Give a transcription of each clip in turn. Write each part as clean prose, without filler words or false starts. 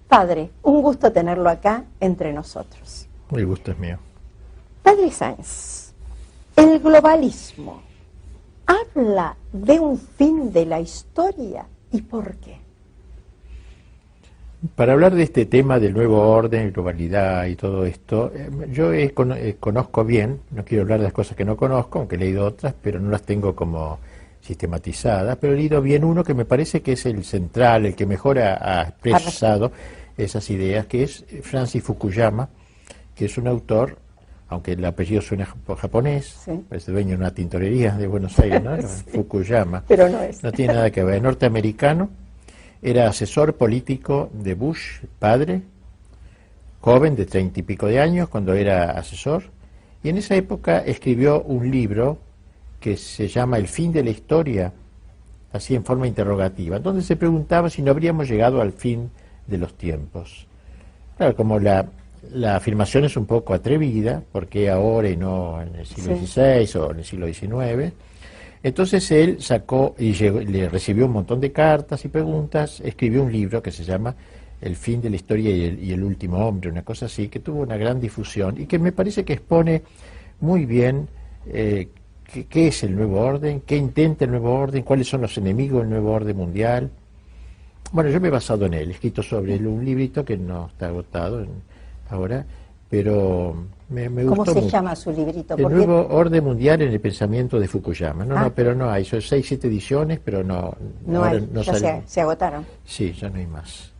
Padre, un gusto tenerlo acá entre nosotros. El gusto es mío. Padre Sáenz, el globalismo habla de un fin de la historia, ¿y por qué? Para hablar de este tema del nuevo orden, globalidad y todo esto, yo conozco bien, no quiero hablar de las cosas que no conozco, aunque he leído otras, pero no las tengo como sistematizadas, pero he leído bien uno que me parece que es el central, el que mejor ha expresado esas ideas, que es Francis Fukuyama, que es un autor, aunque el apellido suena japonés, sí, es dueño de una tintorería de Buenos Aires, ¿no? Sí. Fukuyama, Pero no es. no tiene nada que ver, norteamericano. Era asesor político de Bush, padre, joven de 30 y pico de años cuando era asesor, y en esa época escribió un libro que se llama El fin de la historia, así en forma interrogativa, donde se preguntaba si no habríamos llegado al fin de los tiempos. Claro, como la afirmación es un poco atrevida, porque ahora y no en el siglo XVI o en el siglo XIX, entonces él sacó y le recibió un montón de cartas y preguntas, escribió un libro que se llama El fin de la historia y el último hombre, una cosa así, que tuvo una gran difusión y que me parece que expone muy bien qué es el nuevo orden, qué intenta el nuevo orden, cuáles son los enemigos del nuevo orden mundial. Bueno, yo me he basado en él, he escrito sobre él un librito que no está agotado ahora, pero me gustó mucho. ¿Cómo se llama su librito? El nuevo orden mundial en el pensamiento de Fukuyama. No, pero no hay, son 6, 7 ediciones, pero no hay, no ya se agotaron. Sí, ya no hay más.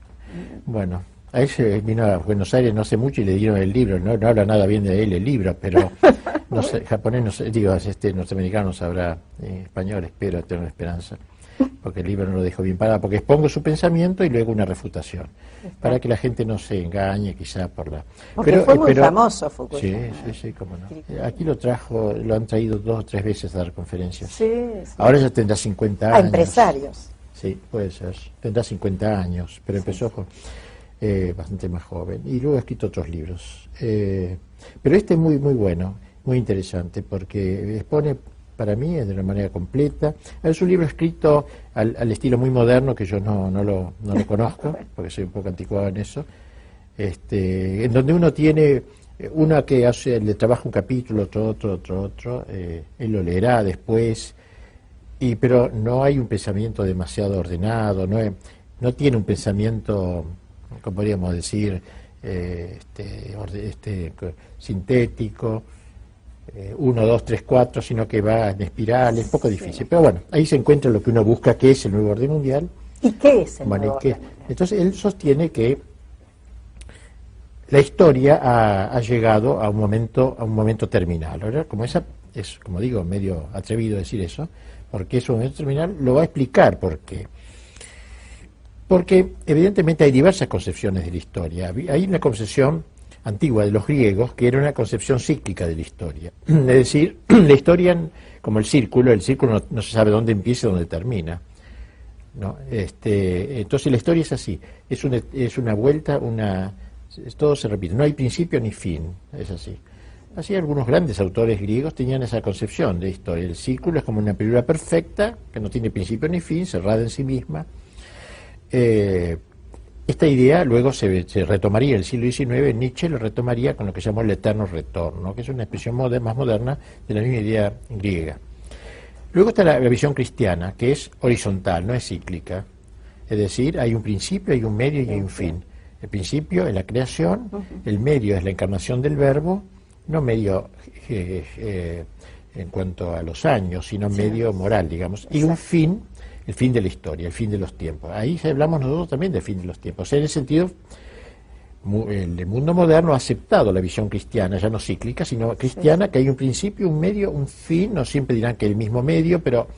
Bueno, a él se vino a Buenos Aires no hace mucho y le dieron el libro, no habla nada bien de él el libro, pero no sé, japonés, no sé, digo, norteamericano no sabrá español, espero, tengo esperanza, porque el libro no lo dejo bien parado, porque expongo su pensamiento y luego una refutación, para que la gente no se engañe quizá por la... Porque fue muy famoso Fukuyama. Sí, cómo no. Aquí lo han traído 2 o 3 veces a dar conferencias. Sí. Ahora ya tendrá 50 años. A empresarios. Sí, puede ser. Tendrá 50 años, pero empezó bastante más joven. Y luego ha escrito otros libros. Pero este es muy, muy bueno, muy interesante, porque expone, para mí, de una manera completa. Es un libro escrito al estilo muy moderno, que yo no lo conozco, porque soy un poco anticuado en eso, en donde uno tiene, uno que le trabaja un capítulo, otro, él lo leerá después, pero no hay un pensamiento demasiado ordenado, no tiene un pensamiento, como podríamos decir, sintético, 1, 2, 3, 4, sino que va en espiral, es un poco difícil. Pero bueno, ahí se encuentra lo que uno busca, que es el nuevo orden mundial. ¿Y qué es el nuevo orden? Entonces él sostiene que la historia ha llegado a un momento terminal. ¿Verdad? Como es, como digo, medio atrevido decir eso, porque es un momento terminal, lo va a explicar por qué. Porque evidentemente hay diversas concepciones de la historia. Hay una concepción antigua de los griegos, que era una concepción cíclica de la historia. Es decir, la historia, como el círculo no se sabe dónde empieza y dónde termina, ¿no? Entonces la historia es así, es una vuelta, todo se repite, no hay principio ni fin, es así. Así algunos grandes autores griegos tenían esa concepción de historia. El círculo es como una película perfecta, que no tiene principio ni fin, cerrada en sí misma. Esta idea luego se retomaría en el siglo XIX, Nietzsche lo retomaría con lo que se llamó el eterno retorno, que es una expresión más moderna de la misma idea griega. Luego está la visión cristiana, que es horizontal, no es cíclica. Es decir, hay un principio, hay un medio y hay un fin. El principio es la creación, el medio es la encarnación del verbo, no medio en cuanto a los años, sino medio moral, digamos, y un fin, el fin de la historia, el fin de los tiempos. Ahí hablamos nosotros también del fin de los tiempos. O sea, en el sentido, el mundo moderno ha aceptado la visión cristiana, ya no cíclica, sino cristiana, que hay un principio, un medio, un fin, no siempre dirán que el mismo medio, pero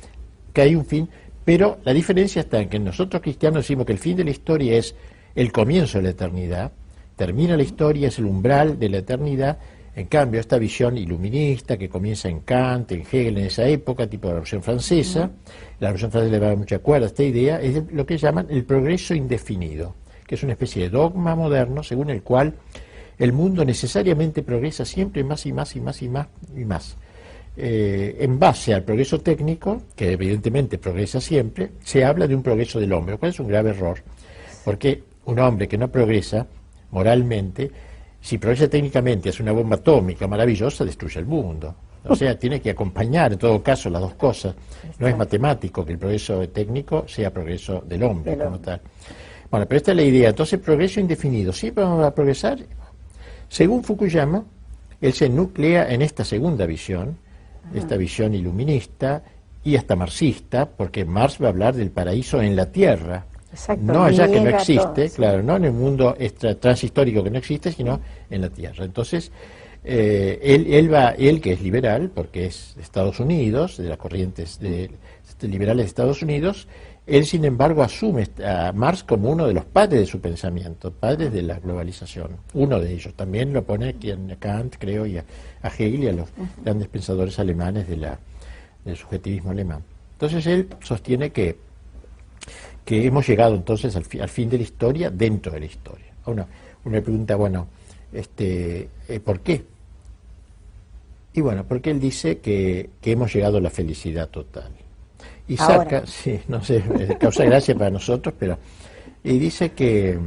que hay un fin. Pero la diferencia está en que nosotros cristianos decimos que el fin de la historia es el comienzo de la eternidad, termina la historia, es el umbral de la eternidad. En cambio, esta visión iluminista que comienza en Kant, en Hegel, en esa época, tipo la Revolución Francesa, la Revolución Francesa le da mucha cuerda a esta idea, es lo que llaman el progreso indefinido, que es una especie de dogma moderno según el cual el mundo necesariamente progresa siempre más y más y más y más y más. En base al progreso técnico, que evidentemente progresa siempre, se habla de un progreso del hombre, lo cual es un grave error, porque un hombre que no progresa moralmente, si progresa técnicamente, es una bomba atómica maravillosa, destruye el mundo. O sea, tiene que acompañar en todo caso las dos cosas. No es matemático que el progreso técnico sea progreso del hombre como tal. Bueno, pero esta es la idea. Entonces, progreso indefinido. ¿Siempre vamos a progresar? Según Fukuyama, él se nuclea en esta segunda visión, esta visión iluminista y hasta marxista, porque Marx va a hablar del paraíso en la Tierra. Exacto, No allá que no niega existe, todo, sí. claro, no en el mundo transhistórico que no existe, sino en la Tierra. Entonces, él que es liberal, porque es de Estados Unidos, de las corrientes liberales de Estados Unidos, él sin embargo asume a Marx como uno de los padres de su pensamiento, padres de la globalización. Uno de ellos también lo pone aquí a Kant, creo, y a Hegel y a los grandes pensadores alemanes del subjetivismo alemán. Entonces él sostiene que hemos llegado entonces al fin de la historia dentro de la historia. Uno pregunta, bueno, ¿por qué? Y bueno, porque él dice que hemos llegado a la felicidad total. Y saca, Ahora. sí, no sé, causa gracia para nosotros, pero y dice que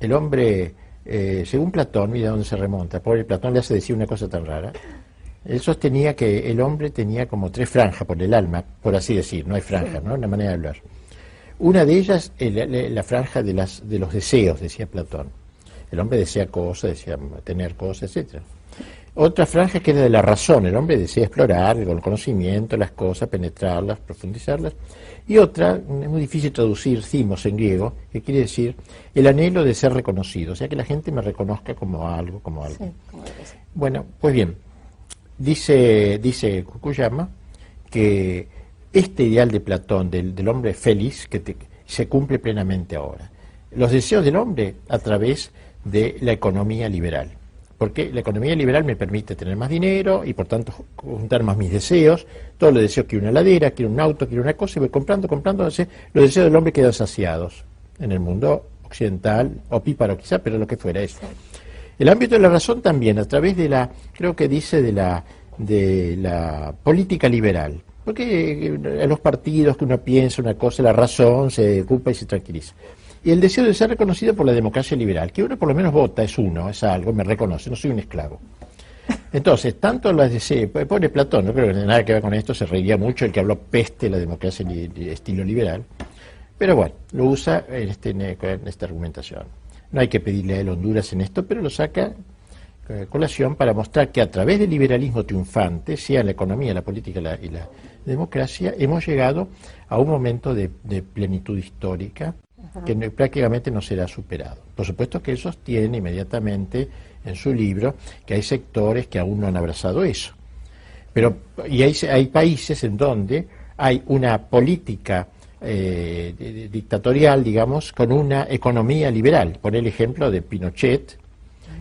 el hombre, según Platón, mira dónde se remonta, pobre Platón le hace decir una cosa tan rara. Él sostenía que el hombre tenía como 3 franjas por el alma, por así decir, no hay franjas, ¿no? Una manera de hablar. Una de ellas, la franja de los deseos, decía Platón. El hombre desea cosas, desea tener cosas, etcétera. Otra franja que era de la razón, el hombre desea explorar con el conocimiento las cosas, penetrarlas, profundizarlas. Y otra, es muy difícil traducir, thimos en griego, que quiere decir el anhelo de ser reconocido, o sea que la gente me reconozca como algo, como algo. Sí, como debe ser. Bueno, pues bien, dice Fukuyama que este ideal de Platón, del hombre feliz, se cumple plenamente ahora. Los deseos del hombre a través de la economía liberal. Porque la economía liberal me permite tener más dinero y por tanto juntar más mis deseos. Todos los deseos, quiero una heladera, quiero un auto, quiero una cosa, y voy comprando. Entonces, los deseos del hombre quedan saciados en el mundo occidental, opíparo quizá, pero lo que fuera eso. El ámbito de la razón también, a través de creo que dice de la política liberal. Porque en los partidos que uno piensa una cosa, la razón se ocupa y se tranquiliza. Y el deseo de ser reconocido por la democracia liberal, que uno por lo menos vota, es algo, me reconoce, no soy un esclavo. Entonces, tanto las deseos, pone Platón, no creo que tenga nada que ver con esto, se reiría mucho el que habló peste de la democracia de estilo liberal, pero bueno, lo usa en esta argumentación. No hay que pedirle a él Honduras en esto, pero lo saca colación para mostrar que a través del liberalismo triunfante, sea la economía, la política y la democracia, hemos llegado a un momento de plenitud histórica que prácticamente no será superado. Por supuesto que él sostiene inmediatamente en su libro que hay sectores que aún no han abrazado eso. Y hay países en donde hay una política dictatorial, digamos, con una economía liberal. Por el ejemplo de Pinochet,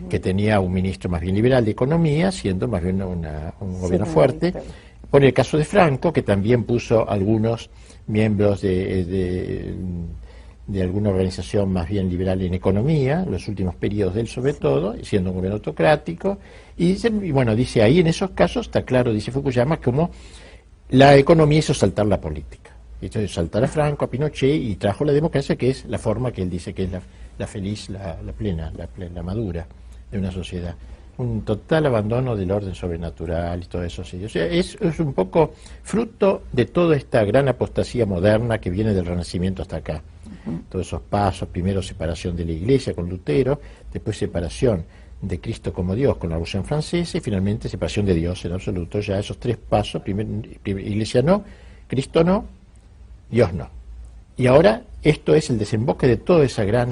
que tenía un ministro más bien liberal de economía, siendo más bien un gobierno fuerte. Por el caso de Franco, que también puso algunos miembros de alguna organización más bien liberal en economía, los últimos periodos de él sobre todo, siendo un gobierno autocrático, y bueno, dice ahí en esos casos, está claro, dice Fukuyama, como la economía hizo saltar la política. Hizo saltar a Franco, a Pinochet, y trajo la democracia, que es la forma que él dice que es la feliz, la plena, la madura de una sociedad. Un total abandono del orden sobrenatural y todo eso. Sí. O sea, es un poco fruto de toda esta gran apostasía moderna que viene del Renacimiento hasta acá. Todos esos pasos, primero separación de la Iglesia con Lutero, después separación de Cristo como Dios con la Revolución Francesa y finalmente separación de Dios en absoluto. Ya esos 3 pasos, Iglesia no, Cristo no, Dios no. Y ahora esto es el desemboque de todo ese gran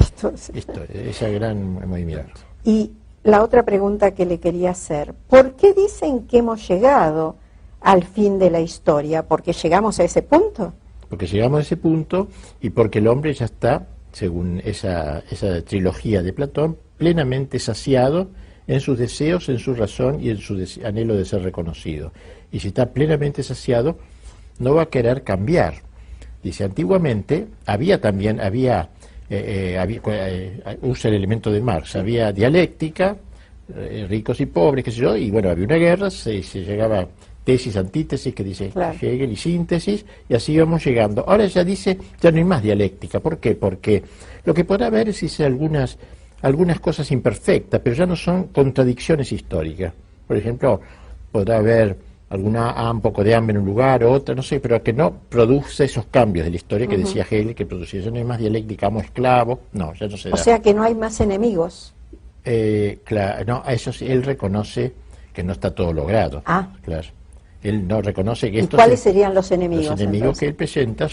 movimiento. Y la otra pregunta que le quería hacer, ¿por qué dicen que hemos llegado al fin de la historia? ¿Porque llegamos a ese punto? Porque llegamos a ese punto y porque el hombre ya está, según esa trilogía de Platón, plenamente saciado en sus deseos, en su razón y en su anhelo de ser reconocido. Y si está plenamente saciado, no va a querer cambiar. Dice, antiguamente usa el elemento de Marx, había dialéctica, ricos y pobres, qué sé yo, y bueno, había una guerra, se llegaba tesis, antítesis, que dice Hegel, y síntesis, y así vamos llegando. Ahora ya dice, ya no hay más dialéctica. ¿Por qué? Porque lo que podrá haber es, dice, algunas cosas imperfectas, pero ya no son contradicciones históricas. Por ejemplo, podrá haber un poco de hambre en un lugar o otra, no sé, pero que no produce esos cambios de la historia que decía Hegel, que producía. Ya no hay más dialéctica, amo esclavo, no, ya no se da. O sea que no hay más enemigos. Claro, no, a eso sí, él reconoce que no está todo logrado. Claro. Él no reconoce que esto. ¿Y cuáles serían los enemigos? Los enemigos entonces que él presenta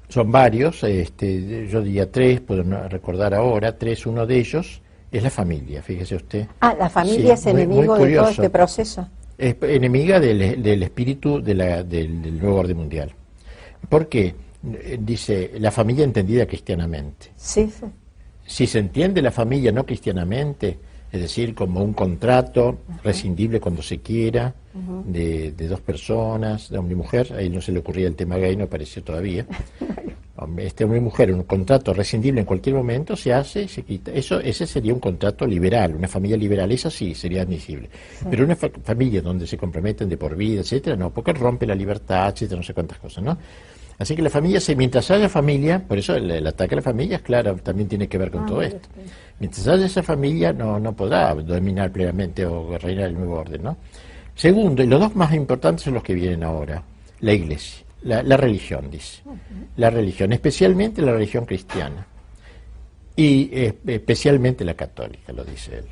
son varios, yo diría 3, puedo recordar ahora, 3, uno de ellos es la familia, fíjese usted. La familia sí, es enemigo de todo este proceso. Es enemiga del espíritu del nuevo orden mundial. ¿Por qué? Dice, la familia entendida cristianamente. Sí, sí. Si se entiende la familia no cristianamente, es decir, como un contrato rescindible cuando se quiera, de dos personas, de hombre y mujer, a él no se le ocurría el tema gay, no apareció todavía. Hombre y mujer, un contrato rescindible en cualquier momento, se hace, se quita. Ese sería un contrato liberal, una familia liberal, esa sí sería admisible. Sí. Pero una familia donde se comprometen de por vida, etcétera, no, porque rompe la libertad, etcétera, no sé cuántas cosas, ¿no? Así que la familia, mientras haya familia, por eso el ataque a la familia, es claro, también tiene que ver con todo esto. Mientras haya esa familia, no podrá dominar plenamente o reinar el nuevo orden, ¿no? Segundo, y los dos más importantes son los que vienen ahora, la iglesia, la religión, dice. La religión, especialmente la religión cristiana. Y especialmente la católica, lo dice él.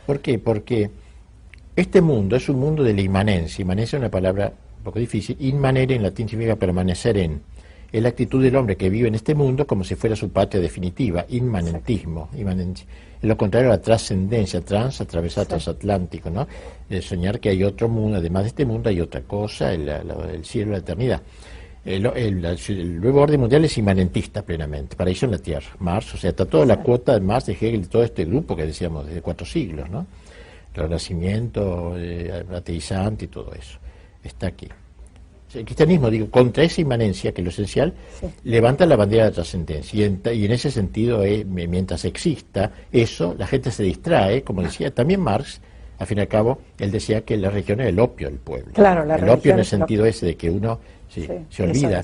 ¿Por qué? Porque este mundo es un mundo de la inmanencia. Inmanencia es una palabra un poco difícil. Inmanere en latín significa permanecer en. Es la actitud del hombre que vive en este mundo como si fuera su patria definitiva. Inmanentismo. Es lo contrario a la trascendencia. Atravesar transatlántico, ¿no? Soñar que hay otro mundo, además de este mundo hay otra cosa, el cielo, la eternidad. El nuevo orden mundial es inmanentista plenamente, paraíso en la Tierra, Marx, o sea, está toda la cuota de Marx, de Hegel, de todo este grupo que decíamos desde 4 siglos, ¿no? El Renacimiento, ateizante y todo eso, está aquí. El cristianismo, digo, contra esa inmanencia, que es lo esencial, levanta la bandera de la trascendencia, y en ese sentido, mientras exista eso, la gente se distrae, como decía también Marx. Al fin y al cabo, él decía que la religión es el opio del pueblo. Claro, el opio en el sentido ese de que uno se olvida.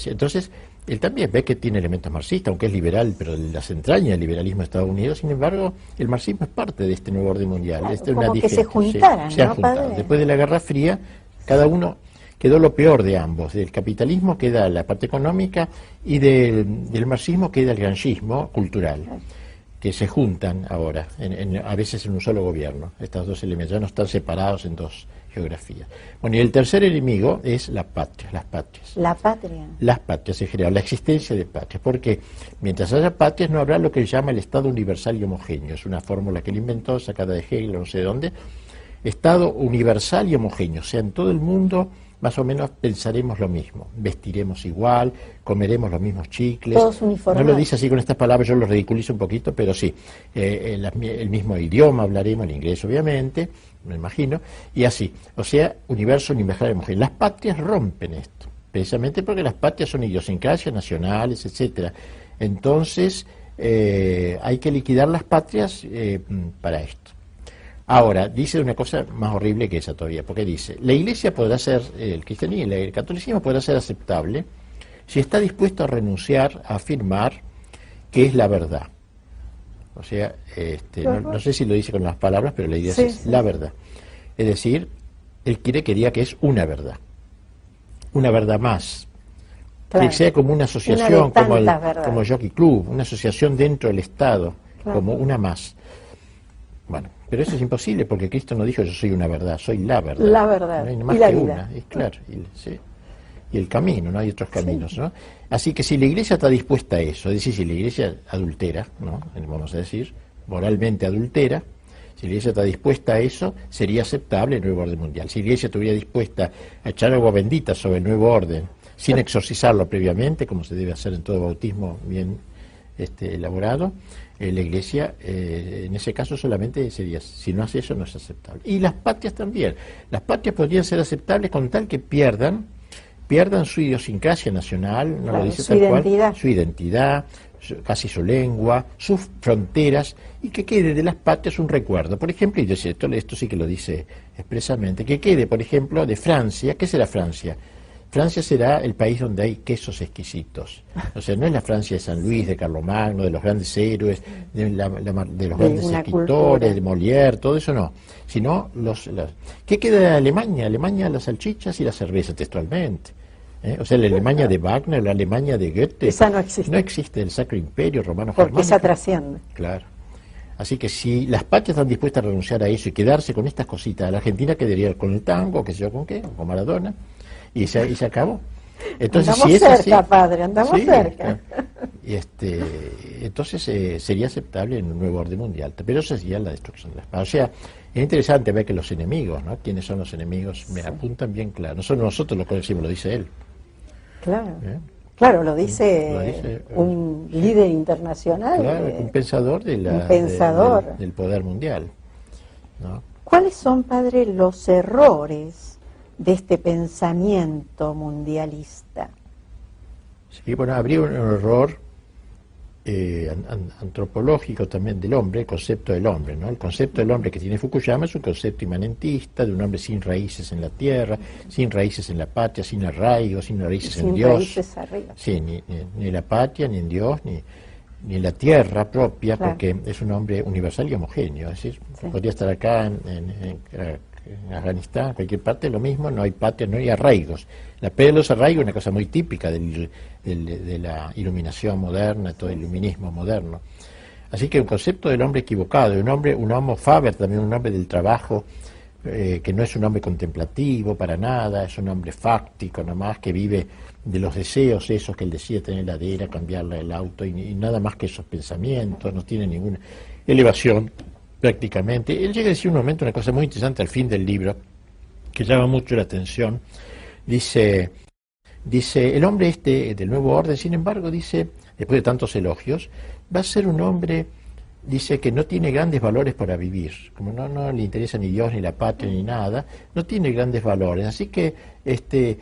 Entonces, él también ve que tiene elementos marxistas, aunque es liberal, pero las entrañas del liberalismo de Estados Unidos. Sin embargo, el marxismo es parte de este nuevo orden mundial. Claro, como que se juntaran, se han juntado. Después de la Guerra Fría, cada uno quedó lo peor de ambos. Del capitalismo queda la parte económica y del marxismo queda el granchismo cultural. Que se juntan ahora, a veces en un solo gobierno, estos dos elementos, ya no están separados en dos geografías. Bueno, y el tercer enemigo es la patria, las patrias. La patria. Las patrias en general, la existencia de patrias, porque mientras haya patrias no habrá lo que él llama el Estado universal y homogéneo, es una fórmula que él inventó, sacada de Hegel, no sé de dónde, Estado universal y homogéneo, o sea, en todo el mundo más o menos pensaremos lo mismo, vestiremos igual, comeremos los mismos chicles. Todos uniformados. No lo dice así con estas palabras, yo lo ridiculizo un poquito, pero sí, el mismo idioma hablaremos, el inglés obviamente, me imagino, y así. O sea, universo universal y homogéneo. Las patrias rompen esto, precisamente porque las patrias son idiosincrasias nacionales, etcétera. Entonces, hay que liquidar las patrias para esto. Ahora, dice una cosa más horrible que esa todavía, porque dice, la Iglesia podrá ser, el cristianismo, el catolicismo podrá ser aceptable si está dispuesto a renunciar a afirmar que es la verdad. O sea, no sé si lo dice con las palabras, pero la idea es la verdad. Es decir, él quiere que diga que es una verdad más. Claro. Que sea como una asociación, como el Jockey Club, una asociación dentro del Estado, como una más. Bueno, pero eso es imposible porque Cristo no dijo yo soy una verdad, soy la verdad. La verdad. No hay más y la que vida. una, es claro. Y el camino, no hay otros caminos, ¿no? Así que si la Iglesia está dispuesta a eso, es decir, si la Iglesia adultera, ¿no? Vamos a decir, moralmente adultera, si la Iglesia está dispuesta a eso, sería aceptable el nuevo orden mundial. Si la Iglesia estuviera dispuesta a echar agua bendita sobre el nuevo orden, sin exorcizarlo previamente, como se debe hacer en todo bautismo bien elaborado, la Iglesia en ese caso solamente sería, si no hace eso no es aceptable. Y las patrias también. Las patrias podrían ser aceptables con tal que pierdan su idiosincrasia nacional, no lo dice tal cual, su identidad, casi su lengua, sus fronteras, y que quede de las patrias un recuerdo. Por ejemplo, y esto sí que lo dice expresamente, que quede, por ejemplo, de Francia. ¿Qué será Francia? Francia será el país donde hay quesos exquisitos. O sea, no es la Francia de San Luis, de Carlomagno, de los grandes héroes, de los grandes escritores, de Molière, todo eso no. Sino ¿qué queda de Alemania? Alemania, las salchichas y la cerveza, textualmente. O sea, la Alemania de Wagner, la Alemania de Goethe. Esa no existe. No existe el Sacro Imperio Romano Porque Germánico. esa trasciende. Claro. Así que si las patrias están dispuestas a renunciar a eso y quedarse con estas cositas, la Argentina quedaría con el tango, qué sé yo con qué, con Maradona, y se acabó. Entonces, andamos si es cerca, así, padre, andamos cerca. Entonces sería aceptable en un nuevo orden mundial, pero eso sería la destrucción de las patrias. O sea, es interesante ver que los enemigos, ¿no? ¿Quiénes son los enemigos? Me apuntan bien claro. No somos nosotros los que decimos, lo dice él. Claro. Claro, lo dice un líder internacional. Claro, un pensador, del poder mundial, ¿no? ¿Cuáles son, padre, los errores de este pensamiento mundialista? Sí, bueno, habría un error antropológico también del hombre, el concepto del hombre, ¿no? El concepto del hombre que tiene Fukuyama es un concepto inmanentista, de un hombre sin raíces en la tierra, sin raíces en la patria, sin arraigo, sin raíces en Dios. Raíces arriba. Sí, ni en la patria, ni en Dios, ni en la tierra propia, claro. Porque es un hombre universal y homogéneo. Es decir, podría estar acá en Afganistán, en cualquier parte, lo mismo, no hay patria, no hay arraigos. La pérdida de los arraigos es una cosa muy típica de la iluminación moderna, todo el iluminismo moderno. Así que un concepto del hombre equivocado, un homo faber, también un hombre del trabajo, que no es un hombre contemplativo para nada, es un hombre fáctico nomás, que vive de los deseos esos que él decide tener heladera, cambiarle el auto, y nada más que esos pensamientos, no tiene ninguna elevación prácticamente. Él llega a decir un momento una cosa muy interesante al fin del libro, que llama mucho la atención. Dice, el hombre del nuevo orden, sin embargo, dice, después de tantos elogios, va a ser un hombre, dice, que no tiene grandes valores para vivir, como no le interesa ni Dios, ni la patria, ni nada, no tiene grandes valores, así que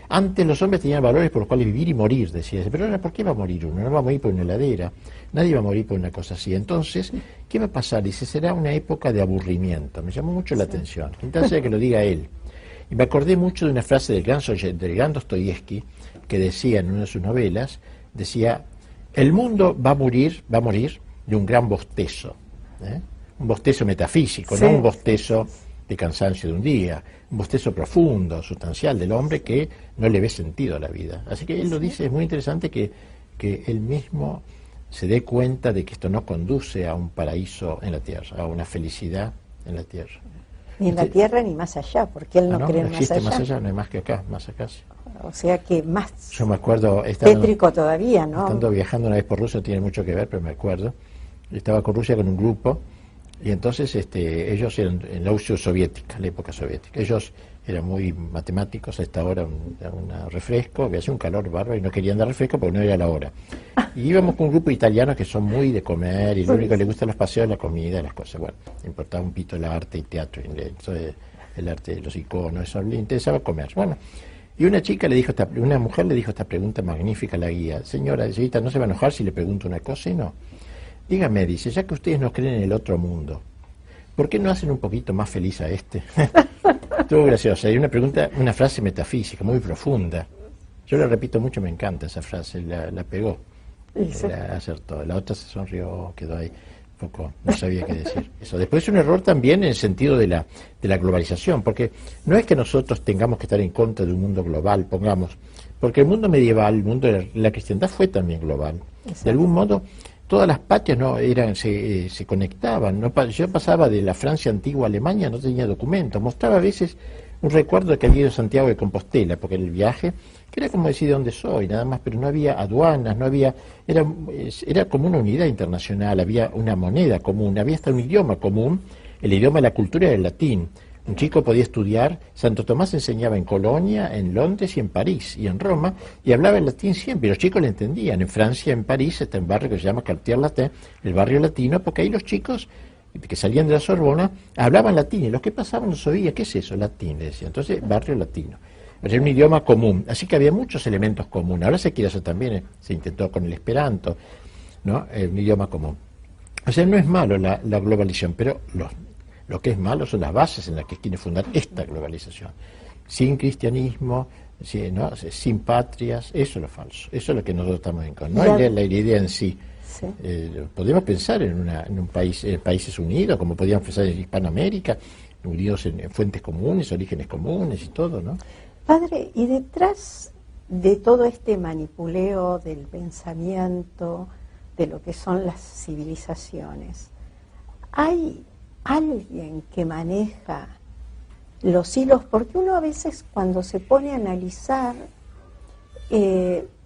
antes los hombres tenían valores por los cuales vivir y morir, decía, pero ahora, ¿por qué va a morir uno? No va a morir por una heladera, nadie va a morir por una cosa así. Entonces, ¿qué va a pasar? Dice, será una época de aburrimiento. Me llamó mucho la atención, entonces que lo diga él. Y me acordé mucho de una frase del gran Dostoyevsky, que decía en una de sus novelas, decía, el mundo va a morir de un gran bostezo, un bostezo metafísico, no un bostezo de cansancio de un día, un bostezo profundo, sustancial del hombre que no le ve sentido a la vida. Así que él lo dice, es muy interesante que él mismo se dé cuenta de que esto no conduce a un paraíso en la tierra, a una felicidad en la tierra. Ni en la tierra ni más allá, porque él no cree en existe más allá, no hay más que acá, más acá. Sí. O sea que más yo me acuerdo, tétrico todavía, ¿no? Estando viajando una vez por Rusia, no tiene mucho que ver, pero me acuerdo, estaba con Rusia con un grupo, y entonces ellos eran en la Unión Soviética, la época soviética, ellos eran muy matemáticos, a esta hora un refresco, había hacía un calor bárbaro y no querían dar refresco porque no era la hora. Y íbamos con un grupo de italianos que son muy de comer y lo único que les gusta los paseos es la comida, las cosas. Bueno, le importaba un pito el arte y teatro, el arte de los iconos, eso le interesaba comer. Bueno, y una mujer le dijo esta pregunta magnífica a la guía: señora, ¿no se va a enojar si le pregunto una cosa? Y no. Dígame, dice, ya que ustedes no creen en el otro mundo, ¿por qué no hacen un poquito más feliz a este? Estuvo graciosa. Hay una frase metafísica muy profunda. Yo la repito mucho, me encanta esa frase, la pegó, la acertó. La otra se sonrió, quedó ahí un poco, no sabía qué decir. Eso. Después es un error también en el sentido de la globalización, porque no es que nosotros tengamos que estar en contra de un mundo global, pongamos, porque el mundo medieval, el mundo de la cristiandad fue también global. Exacto. De algún modo, todas las patrias se conectaban. Yo pasaba de la Francia antigua a Alemania, no tenía documentos. Mostraba a veces un recuerdo de que había ido a Santiago de Compostela, porque en el viaje, que era como decir de dónde soy, nada más, pero no había aduanas, era como una unidad internacional, había una moneda común, había hasta un idioma común, el idioma de la cultura era el latín. Un chico podía estudiar, Santo Tomás enseñaba en Colonia, en Londres y en París y en Roma, y hablaba el latín siempre, y los chicos le entendían. En Francia, en París, está un barrio que se llama Quartier Latin, el barrio latino, porque ahí los chicos que salían de la Sorbona hablaban latín, y los que pasaban los oía, ¿qué es eso? Latín, le decían. Entonces, barrio latino. Era un idioma común, así que había muchos elementos comunes. Ahora se quiere hacer también, se intentó con el Esperanto. ¿no? Un idioma común. O sea, no es malo la globalización, pero lo que es malo son las bases en las que quiere fundar esta globalización. Sin cristianismo, ¿no? Sin patrias, eso es lo falso, eso es lo que nosotros estamos en contra. No es la idea en sí. Sí. Podemos pensar en un país, países unidos, como podíamos pensar en Hispanoamérica, unidos en fuentes comunes, orígenes comunes y todo, ¿no? Padre, y detrás de todo este manipuleo del pensamiento, de lo que son las civilizaciones, ¿hay alguien que maneja los hilos? Porque uno a veces cuando se pone a analizar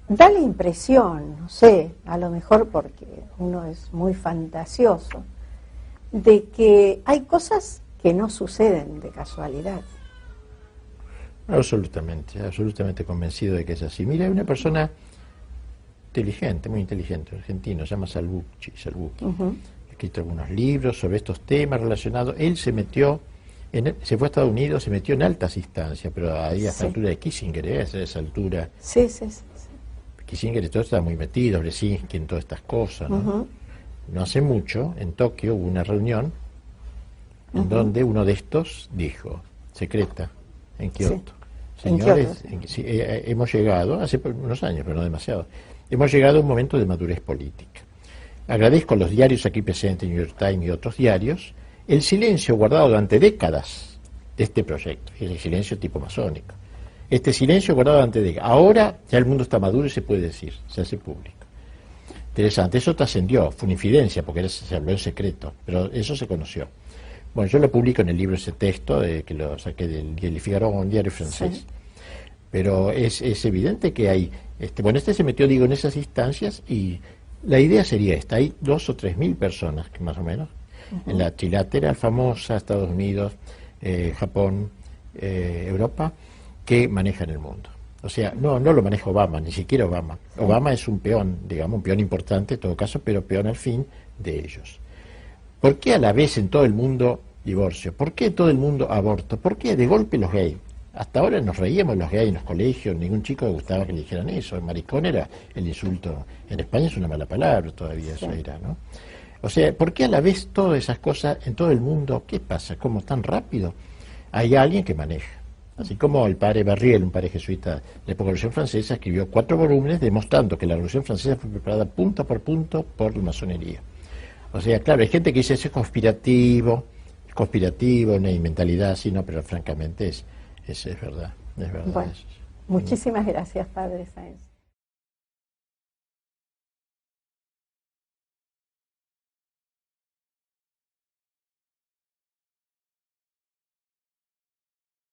da la impresión, no sé, a lo mejor porque uno es muy fantasioso, de que hay cosas que no suceden de casualidad. Absolutamente convencido de que es así. Mira, hay una persona inteligente, muy inteligente, argentino, se llama Salvucci, ha escrito algunos libros sobre estos temas relacionados. Él se metió, se fue a Estados Unidos, se metió en altas instancias, pero ahí a esta altura de Kissinger, a esa altura. Sí. Kissinger y todo estaba muy metido, Brzezinski, en todas estas cosas, ¿no? No hace mucho, en Tokio hubo una reunión en donde uno de estos dijo, secreta, en Kioto, señores, hemos llegado, hace unos años, pero no demasiado, hemos llegado a un momento de madurez política. Agradezco a los diarios aquí presentes, New York Times y otros diarios, el silencio guardado durante décadas de este proyecto, y el silencio tipo masónico. Este silencio guardado durante décadas. Ahora ya el mundo está maduro y se puede decir, se hace público. Interesante, eso trascendió, fue una infidencia porque se habló en secreto, pero eso se conoció. Bueno, yo lo publico en el libro ese texto, que lo saqué del Figaro, un diario francés. Sí. Pero es evidente que hay, se metió, digo, en esas instancias y la idea sería esta, hay 2.000 o 3.000 personas, que más o menos, en la trilateral famosa, Estados Unidos, Japón, Europa, que manejan el mundo. O sea, no lo maneja Obama, ni siquiera Obama. Obama es un peón, digamos, un peón importante en todo caso, pero peón al fin de ellos. ¿Por qué a la vez en todo el mundo divorcio? ¿Por qué en todo el mundo aborto? ¿Por qué de golpe los gays? Hasta ahora nos reíamos los gays en los colegios, ningún chico le gustaba que le dijeran eso. El maricón era el insulto. En España es una mala palabra todavía, eso era, ¿no? O sea, ¿por qué a la vez todas esas cosas en todo el mundo? ¿Qué pasa? ¿Cómo tan rápido? Hay alguien que maneja. Así como el padre Barriel, un padre jesuita de la época de la Revolución Francesa, escribió 4 volúmenes demostrando que la Revolución Francesa fue preparada punto por la masonería. O sea, claro, hay gente que dice eso es conspirativo, no hay mentalidad así, no, pero francamente es verdad. Bueno, muchísimas gracias, padre Sáenz.